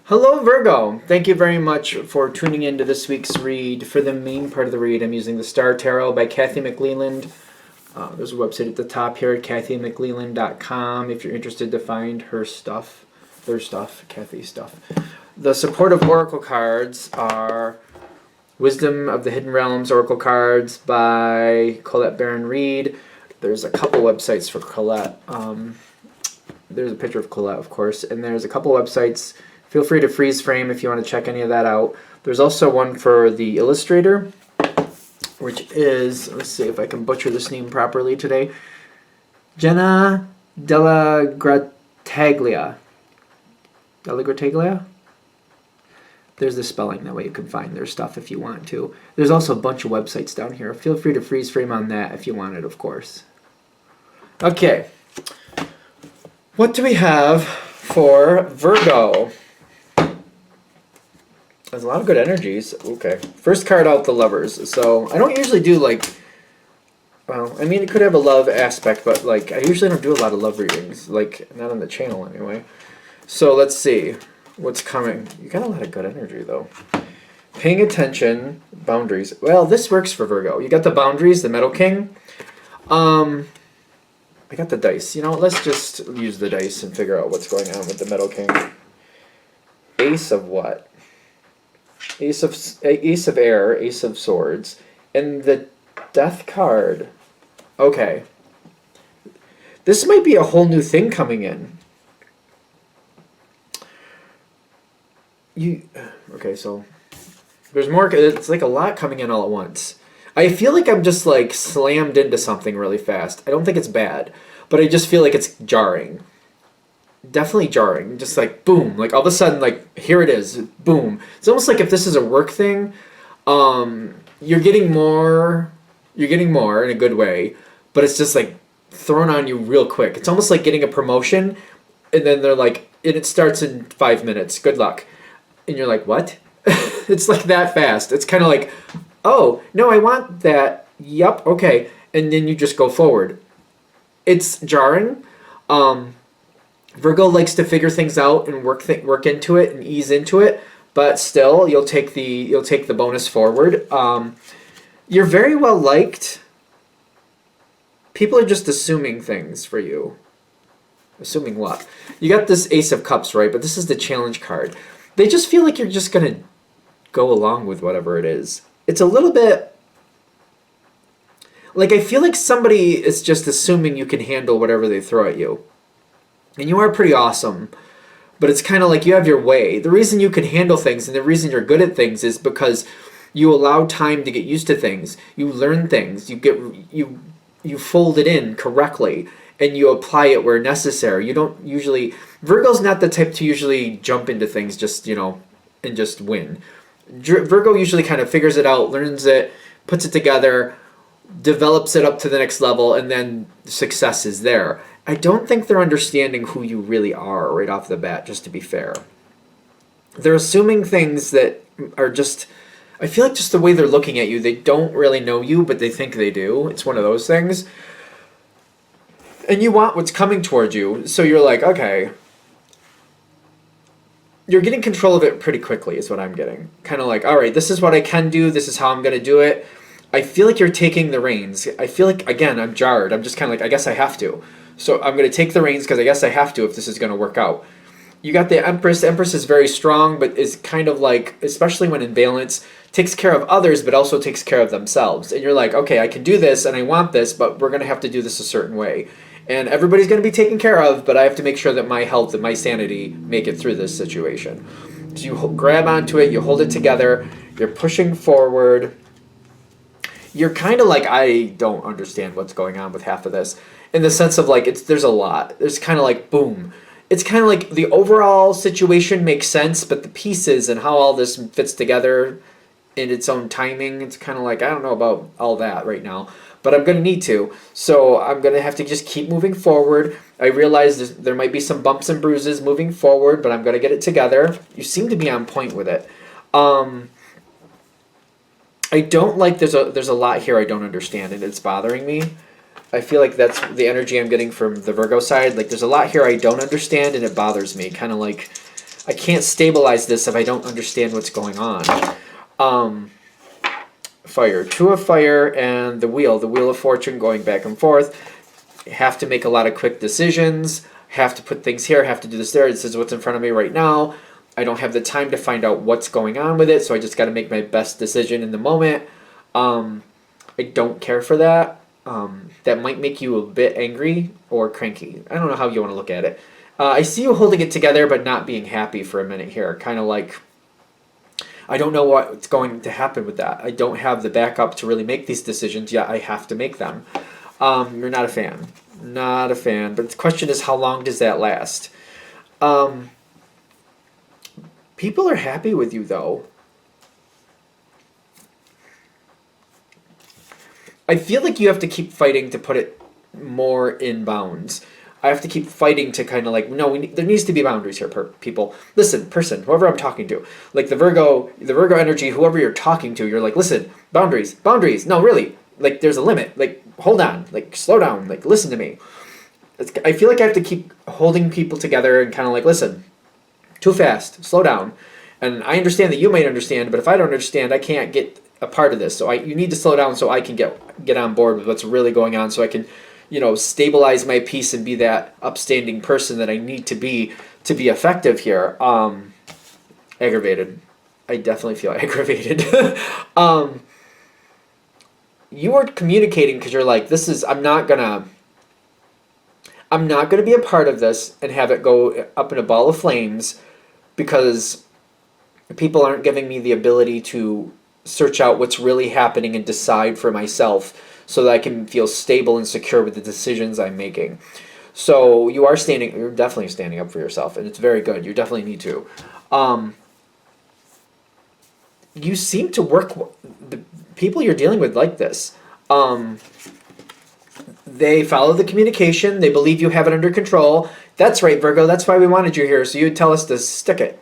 Hello, Virgo. Thank you very much for tuning in to this week's read. For the main part of the read, I'm using the Star Tarot by Kathy McLeland. There's a website at the top here at kathymcleland.com if you're interested to find her stuff, Kathy's stuff. The supportive oracle cards are Wisdom of the Hidden Realms Oracle cards by Colette Baron-Reid. There's a couple websites for Colette. There's a picture of Colette, of course, and there's a couple websites. Feel free to freeze frame if you want to check any of that out. There's also one for the illustrator, which is, let's see if I can butcher this name properly today, Jenna Della Grattaglia. Della Grattaglia? There's the spelling, that way you can find their stuff if you want to. There's also a bunch of websites down here. Feel free to freeze frame on that if you want it, of course. Okay. What do we have for Virgo? There's a lot of good energies. Okay. First card out, the Lovers. So I don't usually do well, I mean, it could have a love aspect, but I usually don't do a lot of love readings. Not on the channel anyway. So let's see what's coming. You got a lot of good energy though. Paying attention, boundaries. Well, this works for Virgo. You got the boundaries, the Metal King. I got the dice. Let's just use the dice and figure out what's going on with the Metal King. Ace of what? Ace of Air, Ace of Swords, and the Death card. Okay. This might be a whole new thing coming in. Okay, so there's more. It's like a lot coming in all at once. I feel like I'm just slammed into something really fast. I don't think it's bad, but I just feel like it's jarring. Definitely jarring. Just boom. All of a sudden, here it is. Boom. It's almost like if this is a work thing, you're getting more in a good way, but it's just thrown on you real quick. It's almost like getting a promotion, and then they're and it starts in 5 minutes. Good luck. And you're like, what? It's that fast. It's kind of oh, no, I want that. Yup, okay. And then you just go forward. It's jarring. Virgo likes to figure things out and work into it and ease into it, but still, you'll take the bonus forward. You're very well liked. People are just assuming things for you. Assuming what? You got this Ace of Cups, right? But this is the challenge card. They just feel like you're just gonna go along with whatever it is. It's a little bit I feel like somebody is just assuming you can handle whatever they throw at you. And you are pretty awesome, but it's kind of you have your way. The reason you can handle things and the reason you're good at things is because you allow time to get used to things. You learn things. You fold it in correctly, and you apply it where necessary. You don't usually... Virgo's not the type to usually jump into things just, and just win. Virgo usually kind of figures it out, learns it, puts it together, develops it up to the next level, and then success is there. I don't think they're understanding who you really are right off the bat, just to be fair. They're assuming things that are just... I feel like just the way they're looking at you, they don't really know you, but they think they do. It's one of those things. And you want what's coming towards you, so you're okay. You're getting control of it pretty quickly is what I'm getting. Kind of all right, this is what I can do, this is how I'm going to do it. I feel like you're taking the reins. I feel again, I'm jarred. I'm just kind of I guess I have to. So I'm going to take the reins because I guess I have to if this is going to work out. You got the Empress. The Empress is very strong, but is kind of especially when in balance, takes care of others, but also takes care of themselves. And you're okay, I can do this and I want this, but we're going to have to do this a certain way. And everybody's going to be taken care of, but I have to make sure that my health and my sanity make it through this situation. So you grab onto it, you hold it together, you're pushing forward. You're kind of I don't understand what's going on with half of this. In the sense of there's a lot. There's kind of boom. It's kind of the overall situation makes sense, but the pieces and how all this fits together in its own timing, it's kind of I don't know about all that right now. But I'm going to need to. So I'm going to have to just keep moving forward. I realize there might be some bumps and bruises moving forward, but I'm going to get it together. You seem to be on point with it. I don't there's a lot here I don't understand, and it's bothering me. I feel like that's the energy I'm getting from the Virgo side. There's a lot here I don't understand, and it bothers me. Kind of I can't stabilize this if I don't understand what's going on. Fire, two of fire, and the wheel of fortune going back and forth. Have to make a lot of quick decisions, have to put things here, have to do this there. This is what's in front of me right now. I don't have the time to find out what's going on with it, so I just got to make my best decision in the moment. I don't care for that. That might make you a bit angry or cranky. I don't know how you want to look at it. I see you holding it together but not being happy for a minute here. Kind of like, I don't know what's going to happen with that. I don't have the backup to really make these decisions, yet I have to make them. You're not a fan. Not a fan. But the question is, how long does that last? People are happy with you, though. I feel like you have to keep fighting to put it more in bounds. I have to keep fighting to kind of like, no, there needs to be boundaries here, people. Listen, person, whoever I'm talking to, like the Virgo energy, whoever you're talking to, you're like, listen, boundaries. No, really, like there's a limit. Like, hold on, like slow down, like listen to me. I feel like I have to keep holding people together and kind of like, listen, too fast, slow down. And I understand that you might understand, but if I don't understand, I can't get a part of this. So you need to slow down so I can get on board with what's really going on, so I can, stabilize my peace and be that upstanding person that I need to be effective here. Aggravated. I definitely feel aggravated. You are communicating because you're like, I'm not gonna be a part of this and have it go up in a ball of flames because people aren't giving me the ability to search out what's really happening and decide for myself so that I can feel stable and secure with the decisions I'm making. So you're definitely standing up for yourself, and it's very good. You definitely need to. You seem to work, the people you're dealing with like this. They follow the communication. They believe you have it under control. That's right, Virgo. That's why we wanted you here, so you would tell us to stick it.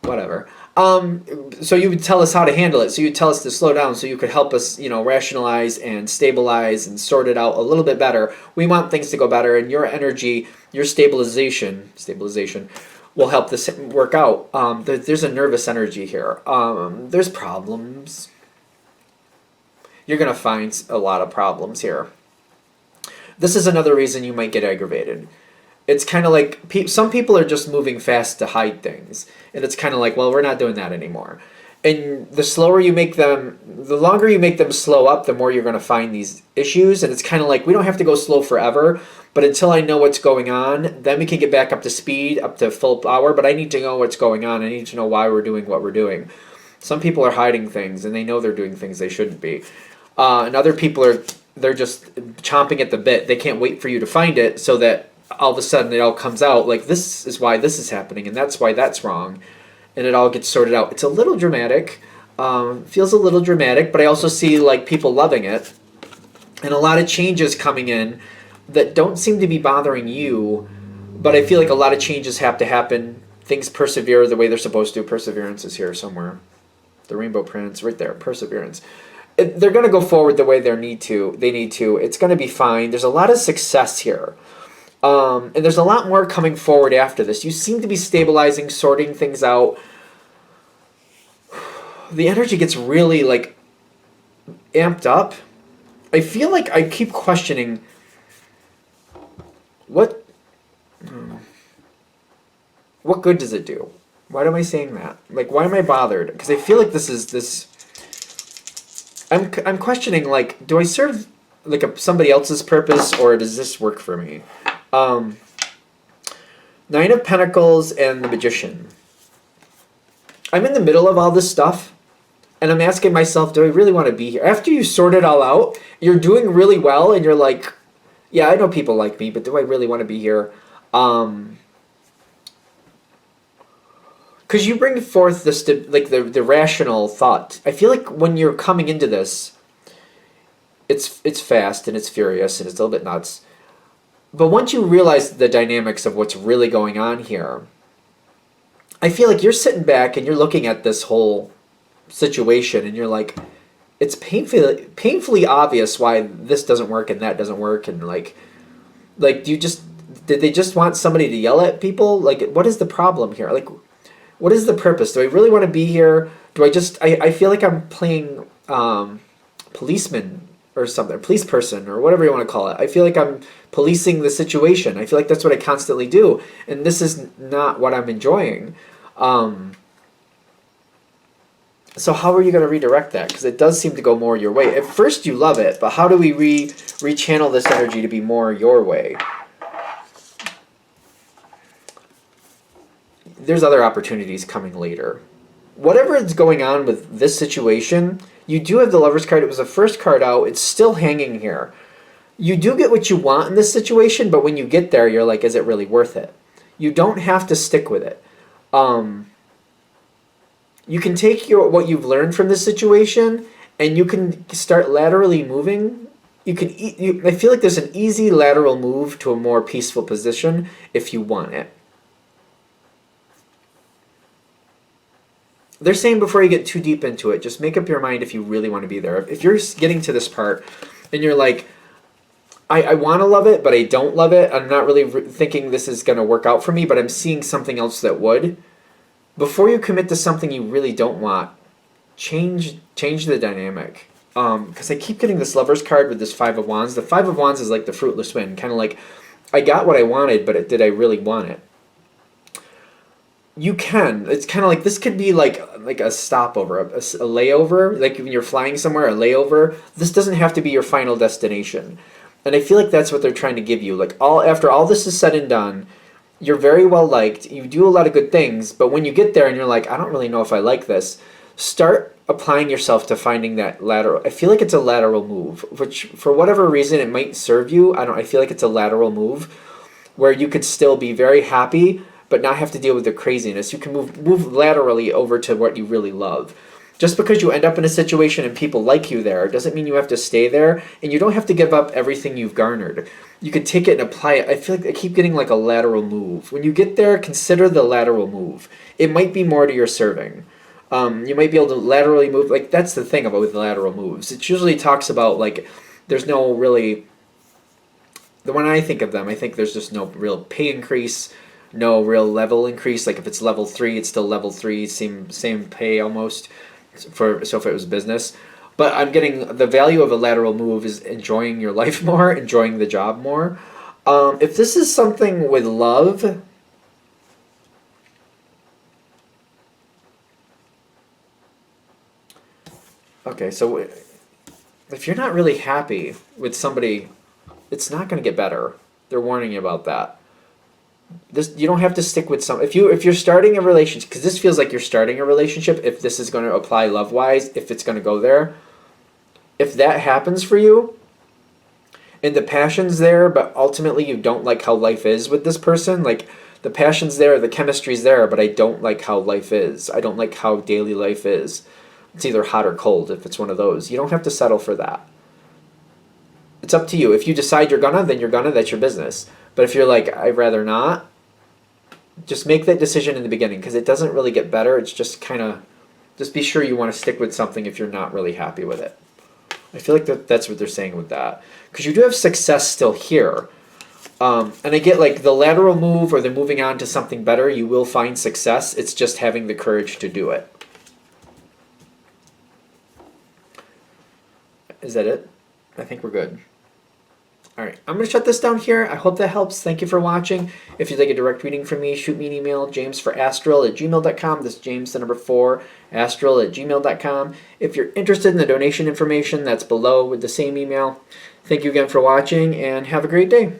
Whatever. So you would tell us how to handle it. So you would tell us to slow down so you could help us, rationalize and stabilize and sort it out a little bit better. We want things to go better, and your energy, your stabilization will help this work out. There's a nervous energy here. There's problems. You're going to find a lot of problems here. This is another reason you might get aggravated. It's kind of like some people are just moving fast to hide things. And it's kind of like, well, we're not doing that anymore. And the longer you make them slow up, the more you're going to find these issues. And it's kind of like, we don't have to go slow forever. But until I know what's going on, then we can get back up to speed, up to full power. But I need to know what's going on. I need to know why we're doing what we're doing. Some people are hiding things, and they know they're doing things they shouldn't be. And other people they're just chomping at the bit. They can't wait for you to find it so that all of a sudden it all comes out like, this is why this is happening and that's why that's wrong, and it all gets sorted out. It's a little dramatic, feels a little dramatic, but I also see like people loving it and a lot of changes coming in that don't seem to be bothering you, but I feel like a lot of changes have to happen. Things persevere the way they're supposed to. Perseverance is here somewhere. The rainbow prince right there. Perseverance. They're going to go forward the way they need to. It's going to be fine. There's a lot of success here. And there's a lot more coming forward after this. You seem to be stabilizing, sorting things out. The energy gets really, like, amped up. I feel like I keep questioning what good does it do? Why am I saying that? Like, why am I bothered? Because I feel like I'm questioning, like, do I serve, like, somebody else's purpose, or does this work for me? Nine of Pentacles and the Magician. I'm in the middle of all this stuff, and I'm asking myself, do I really want to be here? After you sort it all out, you're doing really well, and you're like, yeah, I know people like me, but do I really want to be here? Because you bring forth the rational thought. I feel like when you're coming into this, it's fast, and it's furious, and it's a little bit nuts. But once you realize the dynamics of what's really going on here, I feel like you're sitting back and you're looking at this whole situation and you're like, it's painfully obvious why this doesn't work and that doesn't work, and like Did they just want somebody to yell at people? Like, what is the problem here? Like, what is the purpose? Do I really want to be here? Do I just, I feel like I'm playing policeman or something, police person or whatever you want to call it. I feel like I'm policing the situation. I feel like that's what I constantly do. And this is not what I'm enjoying. So how are you going to redirect that? Because it does seem to go more your way. At first you love it, but how do we rechannel this energy to be more your way? There's other opportunities coming later. Whatever is going on with this situation, you do have the Lover's card. It was the first card out. It's still hanging here. You do get what you want in this situation, but when you get there, you're like, is it really worth it? You don't have to stick with it. You can take what you've learned from this situation, and you can start laterally moving. I feel like there's an easy lateral move to a more peaceful position if you want it. They're saying before you get too deep into it, just make up your mind if you really want to be there. If you're getting to this part and you're like, I want to love it, but I don't love it. I'm not really thinking this is going to work out for me, but I'm seeing something else that would. Before you commit to something you really don't want, change the dynamic. Because I keep getting this Lover's card with this Five of Wands. The Five of Wands is like the fruitless wind. Kind of like, I got what I wanted, but did I really want it? You can. It's kind of like, this could be like a stopover, a layover. Like when you're flying somewhere, a layover. This doesn't have to be your final destination. And I feel like that's what they're trying to give you. Like after all this is said and done, you're very well liked, you do a lot of good things, but when you get there and you're like, I don't really know if I like this, start applying yourself to finding that lateral. I feel like it's a lateral move, which for whatever reason it might serve you. I feel like it's a lateral move where you could still be very happy, but not have to deal with the craziness. You can move laterally over to what you really love. Just because you end up in a situation and people like you there doesn't mean you have to stay there, and you don't have to give up everything you've garnered. You could take it and apply it. I feel like I keep getting like a lateral move. When you get there, consider the lateral move. It might be more to your serving. You might be able to laterally move. Like, that's the thing about with lateral moves. It usually talks about like there's no really, the when I think of them, I think there's just no real pay increase, no real level increase. Like if it's level 3, it's still level 3, same pay almost. So if it was business, but I'm getting the value of a lateral move is enjoying your life more, enjoying the job more. If this is something with love, okay, so if you're not really happy with somebody, it's not going to get better. They're warning you about that. You don't have to stick with some. If you're starting a relationship, because this feels like you're starting a relationship. If this is going to apply love wise, if it's going to go there, if that happens for you, and the passion's there, but ultimately you don't like how life is with this person, like the passion's there, the chemistry's there, but I don't like how life is. I don't like how daily life is. It's either hot or cold. If it's one of those, you don't have to settle for that. It's up to you. If you decide you're gonna, then you're gonna. That's your business. But if you're like, I'd rather not, just make that decision in the beginning, because it doesn't really get better. It's just kind of, just be sure you want to stick with something if you're not really happy with it. I feel like that's what they're saying with that. Because you do have success still here. And I get like the lateral move or the moving on to something better, you will find success. It's just having the courage to do it. Is that it? I think we're good. All right, I'm going to shut this down here. I hope that helps. Thank you for watching. If you'd like a direct reading from me, shoot me an email, jamesforastral@gmail.com. That's James, the number 4, astral@gmail.com. If you're interested in the donation information, that's below with the same email. Thank you again for watching, and have a great day.